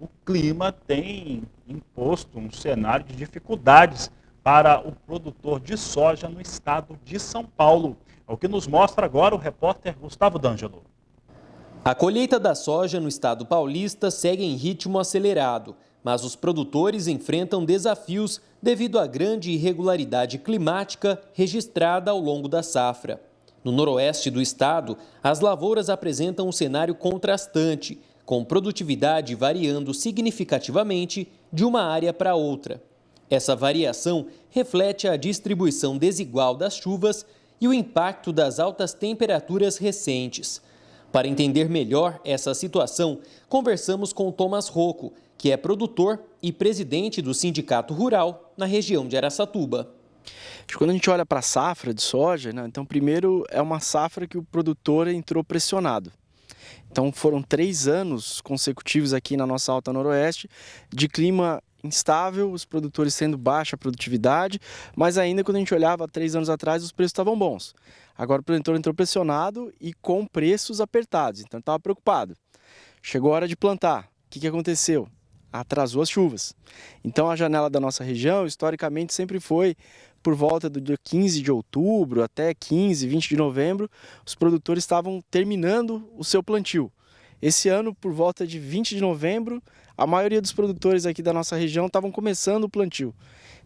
o clima tem imposto um cenário de dificuldades para o produtor de soja no estado de São Paulo. É o que nos mostra agora o repórter Gustavo D'Angelo. A colheita da soja no estado paulista segue em ritmo acelerado, mas os produtores enfrentam desafios devido à grande irregularidade climática registrada ao longo da safra. No noroeste do estado, as lavouras apresentam um cenário contrastante, com produtividade variando significativamente de uma área para outra. Essa variação reflete a distribuição desigual das chuvas e o impacto das altas temperaturas recentes. Para entender melhor essa situação, conversamos com Thomas Rocco, que é produtor e presidente do Sindicato Rural na região de Araçatuba. Quando a gente olha para a safra de soja, então primeiro é uma safra que o produtor entrou pressionado. Então foram 3 anos consecutivos aqui na nossa Alta Noroeste de clima instável, os produtores tendo baixa produtividade, mas ainda quando a gente olhava 3 anos atrás os preços estavam bons. Agora o produtor entrou pressionado e com preços apertados, então estava preocupado. Chegou a hora de plantar, o que aconteceu? Atrasou as chuvas. Então a janela da nossa região historicamente sempre foi por volta do dia 15 de outubro até 15, 20 de novembro, os produtores estavam terminando o seu plantio. Esse ano, por volta de 20 de novembro, a maioria dos produtores aqui da nossa região estavam começando o plantio.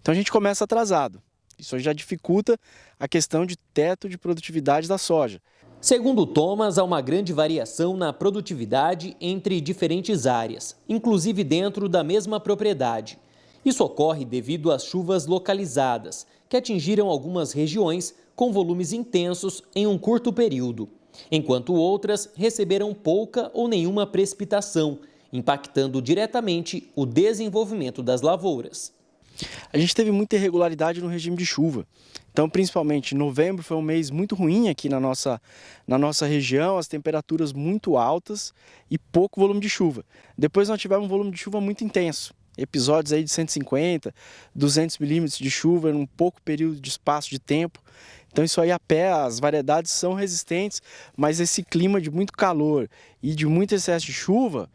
Então a gente começa atrasado. Isso já dificulta a questão de teto de produtividade da soja. Segundo Thomas, há uma grande variação na produtividade entre diferentes áreas, inclusive dentro da mesma propriedade. Isso ocorre devido às chuvas localizadas, que atingiram algumas regiões com volumes intensos em um curto período, enquanto outras receberam pouca ou nenhuma precipitação, impactando diretamente o desenvolvimento das lavouras. A gente teve muita irregularidade no regime de chuva. Então, principalmente, novembro foi um mês muito ruim aqui na nossa região, as temperaturas muito altas e pouco volume de chuva. Depois nós tivemos um volume de chuva muito intenso. Episódios aí de 150, 200 milímetros de chuva em um pouco período de espaço de tempo. Então isso aí a pé, as variedades são resistentes, mas esse clima de muito calor e de muito excesso de chuva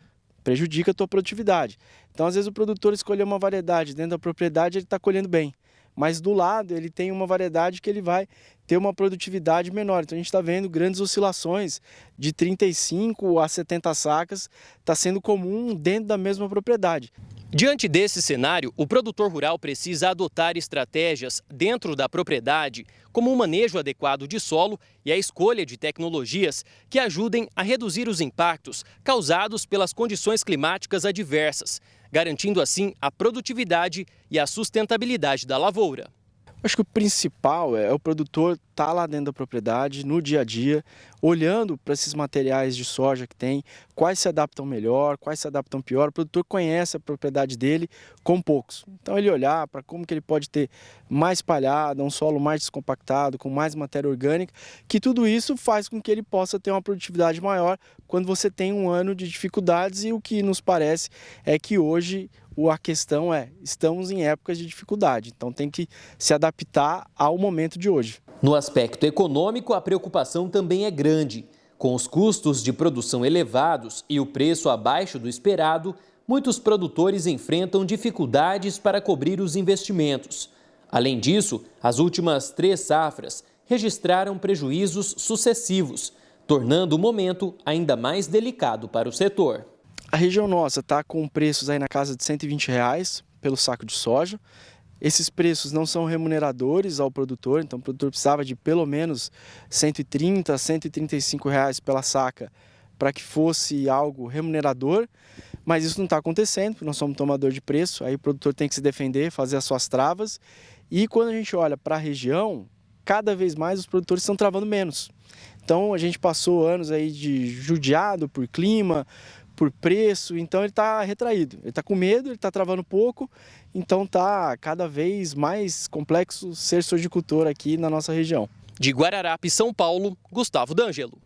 prejudica a tua produtividade. Então às vezes o produtor escolheu uma variedade dentro da propriedade, ele está colhendo bem. Mas do lado ele tem uma variedade que ele vai ter uma produtividade menor. Então a gente está vendo grandes oscilações de 35 a 70 sacas, está sendo comum dentro da mesma propriedade. Diante desse cenário, o produtor rural precisa adotar estratégias dentro da propriedade, como o manejo adequado de solo e a escolha de tecnologias que ajudem a reduzir os impactos causados pelas condições climáticas adversas, garantindo assim a produtividade e a sustentabilidade da lavoura. Acho que o principal é o produtor estar lá dentro da propriedade, no dia a dia, olhando para esses materiais de soja que tem, quais se adaptam melhor, quais se adaptam pior. O produtor conhece a propriedade dele com poucos. Então ele olhar para como que ele pode ter mais palhada, um solo mais descompactado, com mais matéria orgânica, que tudo isso faz com que ele possa ter uma produtividade maior quando você tem um ano de dificuldades, e o que nos parece é que hoje a questão estamos em épocas de dificuldade, então tem que se adaptar ao momento de hoje. No aspecto econômico, a preocupação também é grande. Com os custos de produção elevados e o preço abaixo do esperado, muitos produtores enfrentam dificuldades para cobrir os investimentos. Além disso, as últimas 3 safras registraram prejuízos sucessivos, tornando o momento ainda mais delicado para o setor. A região nossa está com preços aí na casa de R$120 pelo saco de soja. Esses preços não são remuneradores ao produtor, então o produtor precisava de pelo menos R$130, R$135 pela saca para que fosse algo remunerador, mas isso não está acontecendo, porque nós somos tomador de preço, aí o produtor tem que se defender, fazer as suas travas, e quando a gente olha para a região, cada vez mais os produtores estão travando menos. Então a gente passou anos aí de judiado por clima, por preço, então ele está retraído, ele está com medo, ele está travando pouco, então está cada vez mais complexo ser sojicultor aqui na nossa região. De Guararapes, São Paulo, Gustavo D'Angelo.